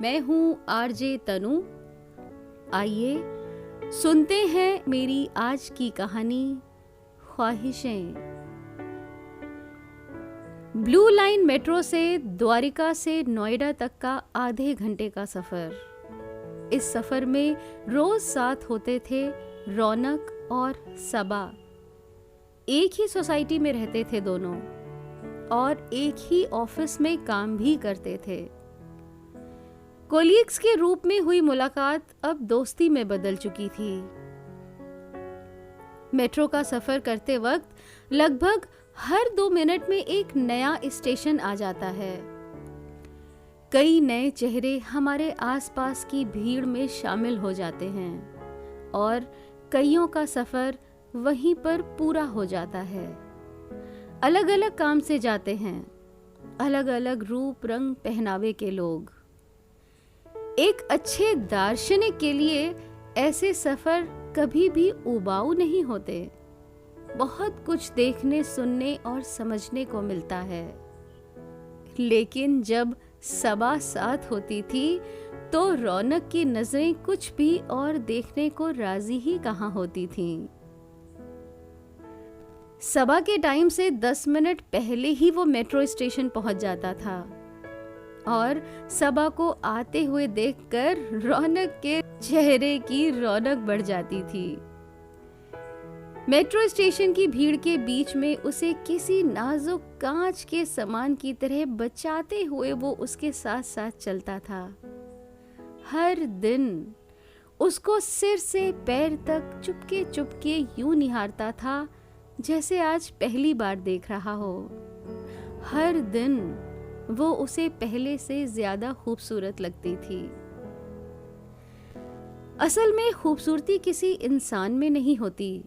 मैं हूँ आरजे तनु। आइए सुनते हैं मेरी आज की कहानी, ख्वाहिशें। ब्लू लाइन मेट्रो से द्वारिका से नोएडा तक का आधे घंटे का सफर। इस सफर में रोज साथ होते थे रौनक और सबा। एक ही सोसाइटी में रहते थे दोनों और एक ही ऑफिस में काम भी करते थे। कोलीग्स के रूप में हुई मुलाकात अब दोस्ती में बदल चुकी थी। मेट्रो का सफर करते वक्त लगभग हर 2 मिनट में एक नया स्टेशन आ जाता है। कई नए चेहरे हमारे आसपास की भीड़ में शामिल हो जाते हैं और कईयों का सफर वहीं पर पूरा हो जाता है। अलग अलग काम से जाते हैं, अलग अलग रूप रंग पहनावे के लोग। एक अच्छे दार्शनिक के लिए ऐसे सफर कभी भी उबाऊ नहीं होते। बहुत कुछ देखने, सुनने और समझने को मिलता है। लेकिन जब सबा साथ होती थी तो रौनक की नजरें कुछ भी और देखने को राजी ही कहाँ होती थीं। सबा के टाइम से 10 मिनट पहले ही वो मेट्रो स्टेशन पहुंच जाता था और सबा को आते हुए देखकर रौनक के चेहरे की रौनक बढ़ जाती थी। मेट्रो स्टेशन की भीड़ के बीच में उसे किसी नाजुक कांच के सामान की तरह बचाते हुए वो उसके साथ साथ चलता था। हर दिन उसको सिर से पैर तक चुपके चुपके यूं निहारता था जैसे आज पहली बार देख रहा हो। हर दिन वो उसे पहले से ज्यादा खूबसूरत लगती थी। असल में खूबसूरती किसी इंसान में नहीं होती,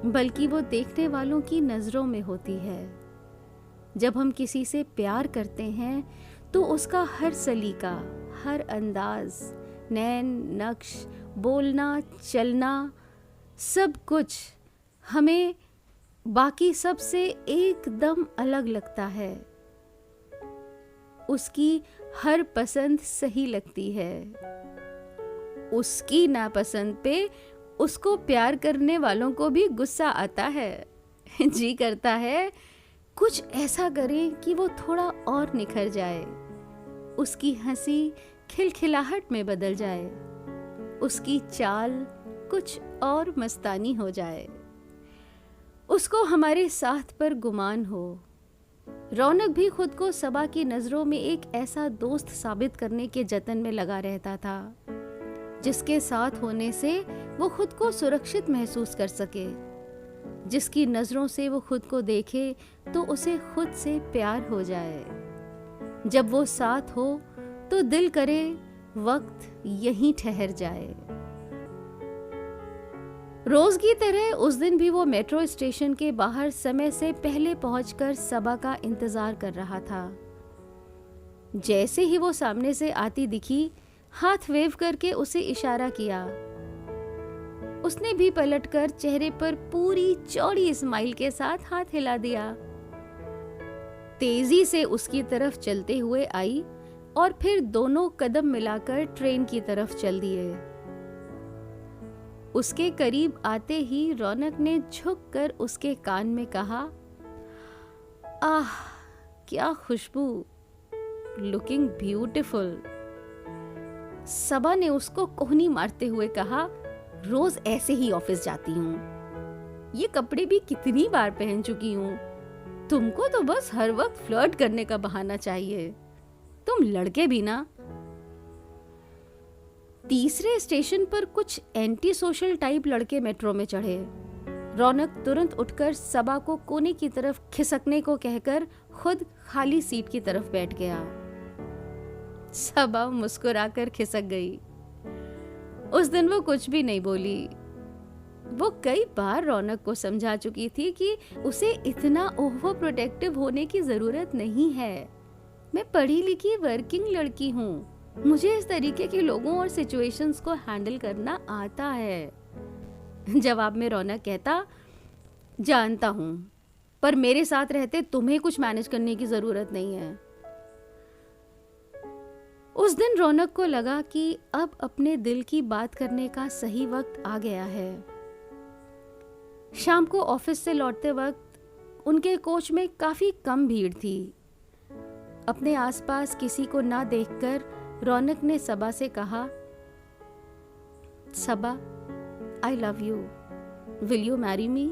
बल्कि वो देखने वालों की नजरों में होती है। जब हम किसी से प्यार करते हैं तो उसका हर सलीका, हर अंदाज, नैन नक्श, बोलना, चलना, सब कुछ हमें बाकी सब से एकदम अलग लगता है। उसकी हर पसंद सही लगती है। उसकी नापसंद पे उसको प्यार करने वालों को भी गुस्सा आता है। जी करता है कुछ ऐसा करें कि वो थोड़ा और निखर जाए, उसकी हंसी खिलखिलाहट में बदल जाए, उसकी चाल कुछ और मस्तानी हो जाए, उसको हमारे साथ पर गुमान हो। रौनक भी खुद को सबा की नजरों में एक ऐसा दोस्त साबित करने के जतन में लगा रहता था जिसके साथ होने से वो खुद को सुरक्षित महसूस कर सके, जिसकी नजरों से वो खुद को देखे तो उसे खुद से प्यार हो जाए। जब वो साथ हो तो दिल करे वक्त यहीं ठहर जाए। रोज की तरह उस दिन भी वो मेट्रो स्टेशन के बाहर समय से पहले पहुंचकर सबा का इंतजार कर रहा था। जैसे ही वो सामने से आती दिखी, हाथ वेव करके उसे इशारा किया। उसने भी पलटकर चेहरे पर पूरी चौड़ी स्माइल के साथ हाथ हिला दिया। तेजी से उसकी तरफ चलते हुए आई और फिर दोनों कदम मिलाकर ट्रेन की तरफ चल दिए। उसके करीब आते ही रौनक ने झुककर उसके कान में कहा, आह क्या खुशबू, लुकिंग ब्यूटीफुल। सबा ने उसको कोहनी मारते हुए कहा, रोज ऐसे ही ऑफिस जाती हूँ, ये कपड़े भी कितनी बार पहन चुकी हूँ। तुमको तो बस हर वक्त फ्लर्ट करने का बहाना चाहिए, तुम लड़के भी ना। तीसरे स्टेशन पर कुछ एंटी सोशल टाइप लड़के मेट्रो में चढ़े। रौनक तुरंत उठकर सबा को कोने की तरफ खिसकने को कहकर खुद खाली सीट की तरफ बैठ गया। सबा मुस्कुराकर खिसक गई। उस दिन वो कुछ भी नहीं बोली। वो कई बार रौनक को समझा चुकी थी कि उसे इतना ओवर प्रोटेक्टिव होने की जरूरत नहीं है। मैं पढ़ी लिखी वर्किंग लड़की हूँ, मुझे इस तरीके के लोगों और सिचुएशंस को हैंडल करना आता है। जवाब में रौनक कहता, जानता हूं, पर मेरे साथ रहते तुम्हें कुछ मैनेज करने की जरूरत नहीं है। उस दिन रौनक को लगा कि अब अपने दिल की बात करने का सही वक्त आ गया है। शाम को ऑफिस से लौटते वक्त उनके कोच में काफी कम भीड़ थी। अपने आसपास किसी को ना देखकर रौनक ने सबा से कहा, Saba, I love you, will you marry me?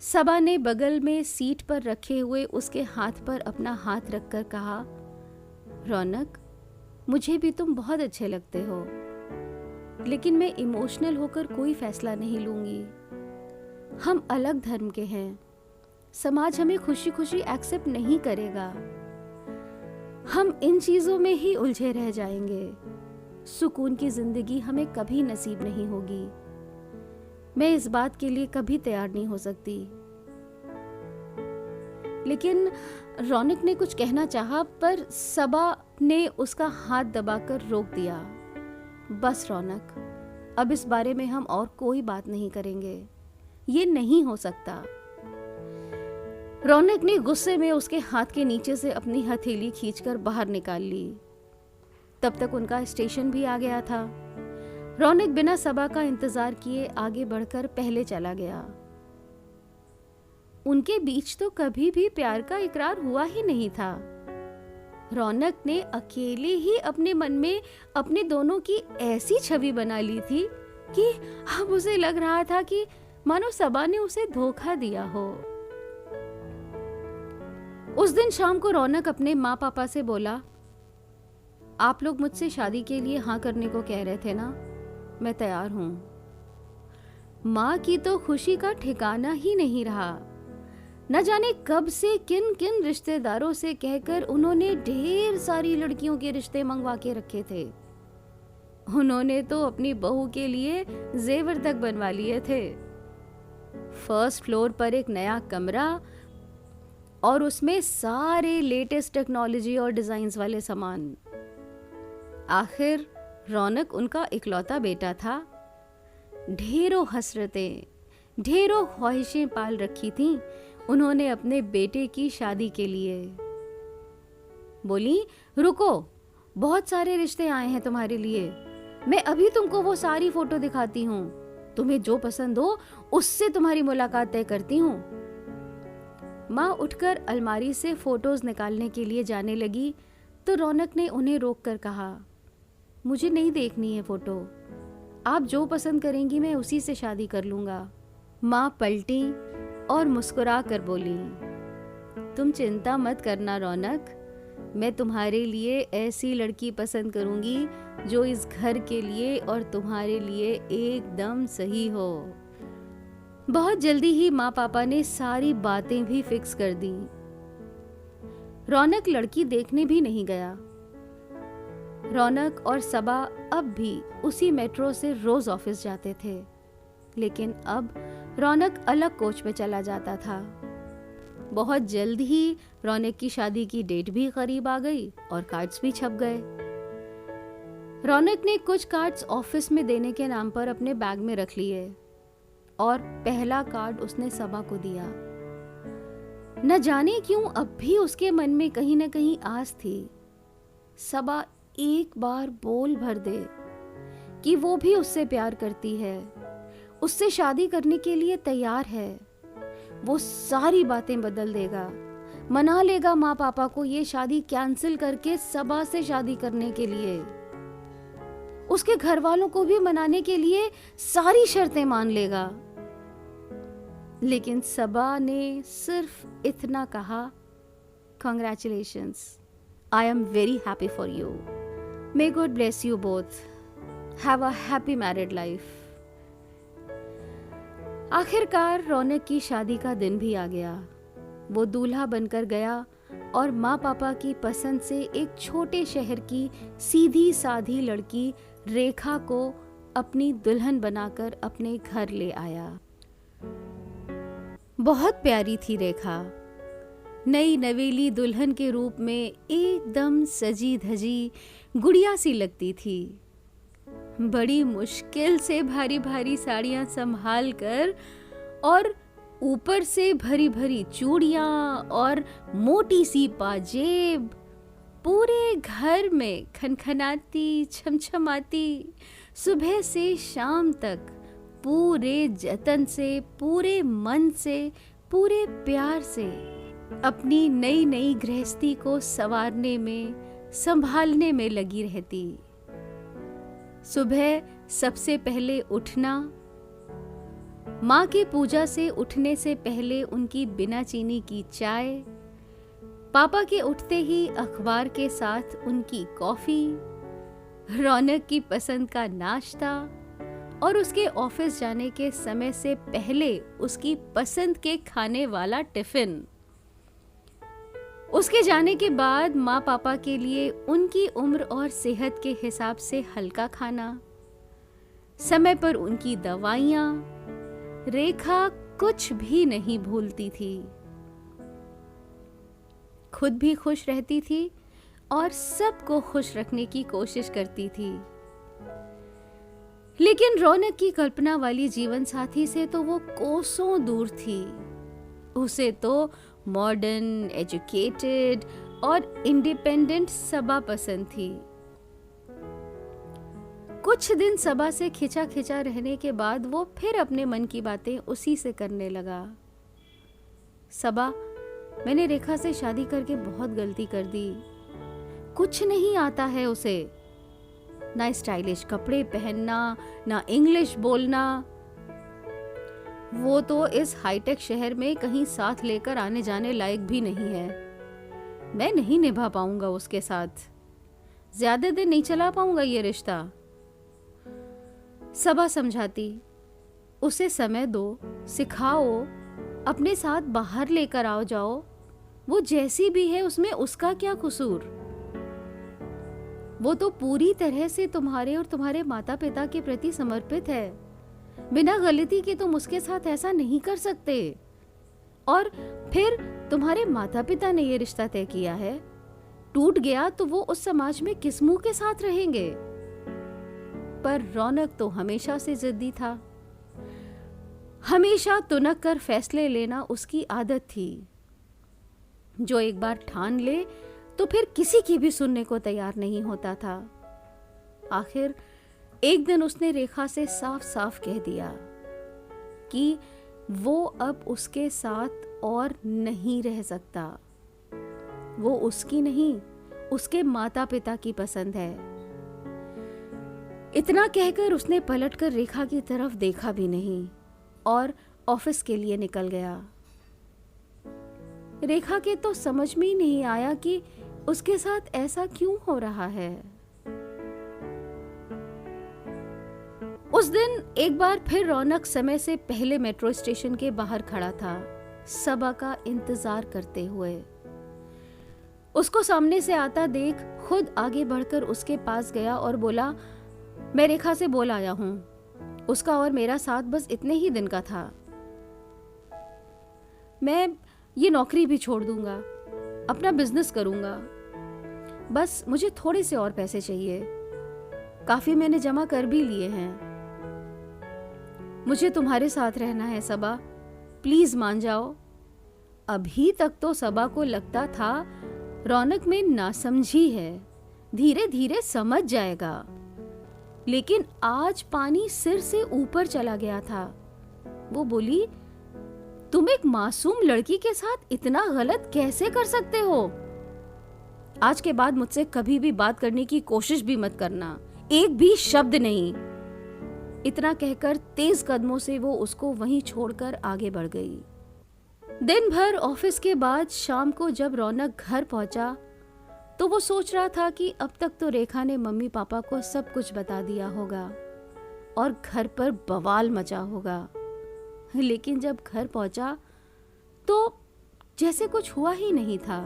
Saba ने बगल में सीट पर रखे हुए उसके हाथ पर अपना हाथ रखकर कहा, रौनक, मुझे भी तुम बहुत अच्छे लगते हो, लेकिन मैं इमोशनल होकर कोई फैसला नहीं लूंगी। हम अलग धर्म के हैं, समाज हमें खुशी खुशी एक्सेप्ट नहीं करेगा। हम इन चीजों में ही उलझे रह जाएंगे। सुकून की जिंदगी हमें कभी नसीब नहीं होगी। मैं इस बात के लिए कभी तैयार नहीं हो सकती। लेकिन रौनक ने कुछ कहना चाहा, पर सबा ने उसका हाथ दबाकर रोक दिया। बस रौनक, अब इस बारे में हम और कोई बात नहीं करेंगे। ये नहीं हो सकता। रौनक ने गुस्से में उसके हाथ के नीचे से अपनी हथेली खींचकर बाहर निकाल ली। तब तक उनका स्टेशन भी आ गया था। रौनक बिना सबा का इंतजार किए आगे बढ़कर पहले चला गया। उनके बीच तो कभी भी प्यार का इकरार हुआ ही नहीं था। रौनक ने अकेले ही अपने मन में अपने दोनों की ऐसी छवि बना ली थी कि अब उसे लग रहा था कि मानो सबा ने उसे धोखा दिया हो। उस दिन शाम को रौनक अपने माँ पापा से बोला, आप लोग मुझसे शादी के लिए हाँ करने को कह रहे थे ना, मैं तैयार हूं। माँ की तो खुशी का ठिकाना ही नहीं रहा। न जाने कब से किन किन रिश्तेदारों से कहकर उन्होंने ढेर सारी लड़कियों के रिश्ते मंगवा के रखे थे। उन्होंने तो अपनी बहू के लिए जेवर तक बनवा लिए थे। फर्स्ट फ्लोर पर एक नया कमरा और उसमें सारे लेटेस्ट टेक्नोलॉजी और डिजाइन्स वाले सामान। आखिर रौनक उनका इकलौता बेटा था। ढेरों हसरतें, ढेरों ख्वाहिशें पाल रखी थीं उन्होंने अपने बेटे की शादी के लिए। बोली, रुको, बहुत सारे रिश्ते आए हैं तुम्हारे लिए। मैं अभी तुमको वो सारी फोटो दिखाती हूँ। तुम्हें जो पसंद हो उससे तुम्हारी मुलाकात तय करती हूँ। माँ उठकर अलमारी से फोटोज निकालने के लिए जाने लगी तो रौनक ने उन्हें रोककर कहा, मुझे नहीं देखनी है फोटो। आप जो पसंद करेंगी मैं उसी से शादी कर लूंगा। माँ पलटी और मुस्कुरा कर बोली, तुम चिंता मत करना रौनक, मैं तुम्हारे लिए ऐसी लड़की पसंद करूंगी जो इस घर के लिए और तुम्हारे लिए एकदम सही हो। बहुत जल्दी ही माँ पापा ने सारी बातें भी फिक्स कर दी। रौनक लड़की देखने भी नहीं गया। रौनक और सबा अब भी उसी मेट्रो से रोज ऑफिस जाते थे, लेकिन अब रौनक अलग कोच में चला जाता था। बहुत जल्द ही रौनक की शादी की डेट भी करीब आ गई और कार्ड्स भी छप गए। रौनक ने कुछ कार्ड्स ऑफिस में देने के नाम पर अपने बैग में रख लिए और पहला कार्ड उसने सबा को दिया। न जाने क्यों अब भी उसके मन में कहीं न कहीं आस थी, सबा एक बार बोल भर दे कि वो भी उससे प्यार करती है, उससे शादी करने के लिए तैयार है। वो सारी बातें बदल देगा, मना लेगा माँ पापा को ये शादी कैंसिल करके सबा से शादी करने के लिए। उसके घर वालों को भी मनाने के लिए सारी शर्तें मान लेगा। लेकिन सबा ने सिर्फ इतना कहा, Congratulations, I am very happy for you. May God bless you both. Have a happy married life. आखिरकार रौनक की शादी का दिन भी आ गया। वो दूल्हा बनकर गया और माँ पापा की पसंद से एक छोटे शहर की सीधी साधी लड़की रेखा को अपनी दुल्हन बनाकर अपने घर ले आया। बहुत प्यारी थी रेखा। नई नवेली दुल्हन के रूप में एकदम सजी धजी गुड़िया सी लगती थी। बड़ी मुश्किल से भारी भारी साड़ियां संभाल कर और ऊपर से भरी भरी चूड़ियां और मोटी सी पाजेब पूरे घर में खनखनाती, छमछमाती, सुबह से शाम तक पूरे जतन से, पूरे मन से, पूरे प्यार से अपनी नई नई गृहस्थी को संवारने में, संभालने में लगी रहती। सुबह सबसे पहले उठना, माँ की पूजा से उठने से पहले उनकी बिना चीनी की चाय, पापा के उठते ही अखबार के साथ उनकी कॉफी, रौनक की पसंद का नाश्ता और उसके ऑफिस जाने के समय से पहले उसकी पसंद के खाने वाला टिफिन। उसके जाने के बाद माँ पापा के लिए उनकी उम्र और सेहत के हिसाब से हल्का खाना, समय पर उनकी दवाइयाँ। रेखा कुछ भी नहीं भूलती थी, खुद भी खुश रहती थी और सबको खुश रखने की कोशिश करती थी। लेकिन रौनक की कल्पना वाली जीवन साथी से तो वो कोसों दूर थी। उसे तो मॉडर्न, एजुकेटेड और इंडिपेंडेंट सबा पसंद थी। कुछ दिन सबा से खिंचा खिंचा रहने के बाद वो फिर अपने मन की बातें उसी से करने लगा। सबा, मैंने रेखा से शादी करके बहुत गलती कर दी। कुछ नहीं आता है उसे, ना स्टाइलिश कपड़े पहनना, ना इंग्लिश बोलना। वो तो इस हाईटेक शहर में कहीं साथ लेकर आने जाने लायक भी नहीं है। मैं नहीं निभा पाऊंगा उसके साथ, ज्यादा दिन नहीं चला पाऊंगा ये रिश्ता। सबा समझाती, उसे समय दो, सिखाओ, अपने साथ बाहर लेकर आओ जाओ। वो जैसी भी है उसमें उसका क्या कसूर। वो तो पूरी तरह से तुम्हारे और तुम्हारे माता पिता के प्रति समर्पित है। बिना गलती के तुम उसके साथ ऐसा नहीं कर सकते। और फिर तुम्हारे माता पिता ने ये रिश्ता तय किया है, टूट गया तो वो उस समाज में किस मुंह के साथ रहेंगे। पर रौनक तो हमेशा से जिद्दी था। हमेशा तुनक कर फैसले लेना उसकी आदत थी। जो एक बार ठान ले तो फिर किसी की भी सुनने को तैयार नहीं होता था। आखिर एक दिन उसने रेखा से साफ साफ कह दिया कि वो अब उसके साथ और नहीं रह सकता। वो उसकी नहीं, उसके माता पिता की पसंद है। इतना कहकर उसने पलटकर रेखा की तरफ देखा भी नहीं और ऑफिस के लिए निकल गया। रेखा के तो समझ में ही नहीं आया कि उसके साथ ऐसा क्यों हो रहा है। उस दिन एक बार फिर रौनक समय से पहले मेट्रो स्टेशन के बाहर खड़ा था, सबा का इंतजार करते हुए। उसको सामने से आता देख खुद आगे बढ़कर उसके पास गया और बोला, मैं रेखा से बोल आया हूं। उसका और मेरा साथ बस इतने ही दिन का था। मैं ये नौकरी भी छोड़ दूंगा, अपना बिजनेस करूंगा। बस मुझे थोड़े से और पैसे चाहिए, काफी मैंने जमा कर भी लिए हैं। मुझे तुम्हारे साथ रहना है सबा, प्लीज मान जाओ। अभी तक तो सबा को लगता था रौनक में नासमझी है, धीरे धीरे समझ जाएगा। लेकिन आज पानी सिर से ऊपर चला गया था। वो बोली, तुम एक मासूम लड़की के साथ इतना गलत कैसे कर सकते हो? आज के बाद मुझसे कभी भी बात करने की कोशिश भी मत करना, एक भी शब्द नहीं। इतना कहकर तेज कदमों से वो उसको वहीं छोड़कर आगे बढ़ गई। दिन भर ऑफिस के बाद शाम को जब रौनक घर पहुंचा तो वो सोच रहा था कि अब तक तो रेखा ने मम्मी पापा को सब कुछ बता दिया होगा और घर पर बवाल मचा होगा। लेकिन जब घर पहुंचा तो जैसे कुछ हुआ ही नहीं था।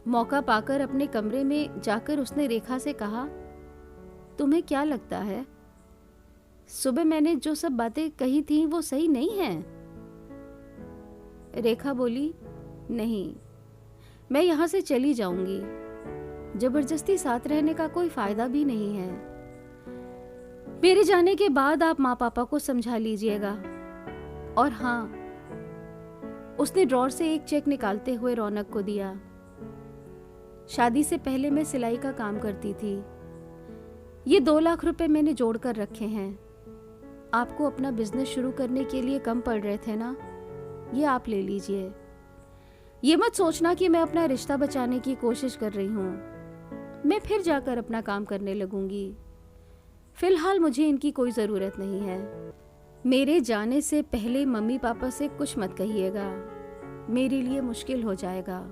मौका पाकर अपने कमरे में जाकर उसने रेखा से कहा, तुम्हें क्या लगता है, सुबह मैंने जो सब बातें कही थी वो सही नहीं है? रेखा बोली, नहीं, मैं यहां से चली जाऊंगी। जबरदस्ती साथ रहने का कोई फायदा भी नहीं है। मेरे जाने के बाद आप माँ पापा को समझा लीजिएगा। और हाँ, उसने ड्रॉर से एक चेक निकालते हुए रौनक को दिया। शादी से पहले मैं सिलाई का काम करती थी। ये 2 लाख रुपए मैंने जोड़ कर रखे हैं। आपको अपना बिजनेस शुरू करने के लिए कम पड़ रहे थे ना, ये आप ले लीजिए। ये मत सोचना कि मैं अपना रिश्ता बचाने की कोशिश कर रही हूँ। मैं फिर जाकर अपना काम करने लगूंगी। फिलहाल मुझे इनकी कोई ज़रूरत नहीं है। मेरे जाने से पहले मम्मी पापा से कुछ मत कहिएगा, मेरे लिए मुश्किल हो जाएगा।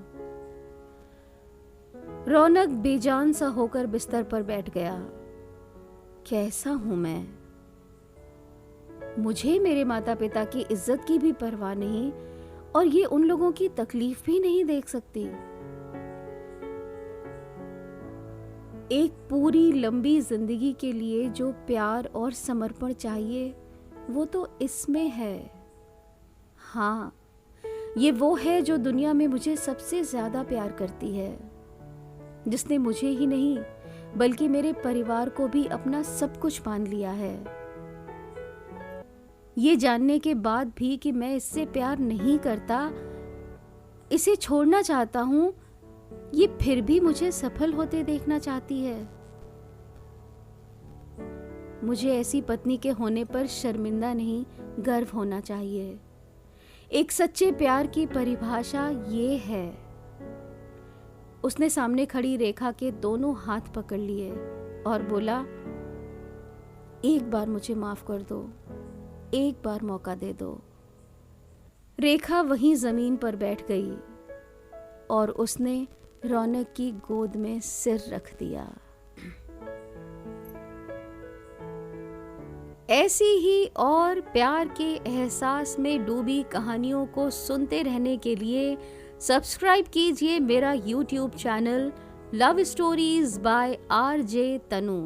रौनक बेजान सा होकर बिस्तर पर बैठ गया। कैसा हूं मैं? मुझे मेरे माता पिता की इज्जत की भी परवाह नहीं और ये उन लोगों की तकलीफ भी नहीं देख सकती। एक पूरी लंबी जिंदगी के लिए जो प्यार और समर्पण चाहिए वो तो इसमें है। हाँ, ये वो है जो दुनिया में मुझे सबसे ज्यादा प्यार करती है, जिसने मुझे ही नहीं बल्कि मेरे परिवार को भी अपना सब कुछ मान लिया है। ये जानने के बाद भी कि मैं इससे प्यार नहीं करता, इसे छोड़ना चाहता हूं, ये फिर भी मुझे सफल होते देखना चाहती है। मुझे ऐसी पत्नी के होने पर शर्मिंदा नहीं, गर्व होना चाहिए। एक सच्चे प्यार की परिभाषा ये है। उसने सामने खड़ी रेखा के दोनों हाथ पकड़ लिए और बोला, एक बार मुझे माफ कर दो, एक बार मौका दे दो। रेखा वहीं जमीन पर बैठ गई और उसने रौनक की गोद में सिर रख दिया। ऐसी ही और प्यार के एहसास में डूबी कहानियों को सुनते रहने के लिए सब्सक्राइब कीजिए मेरा YouTube channel love stories bye RJ तनु।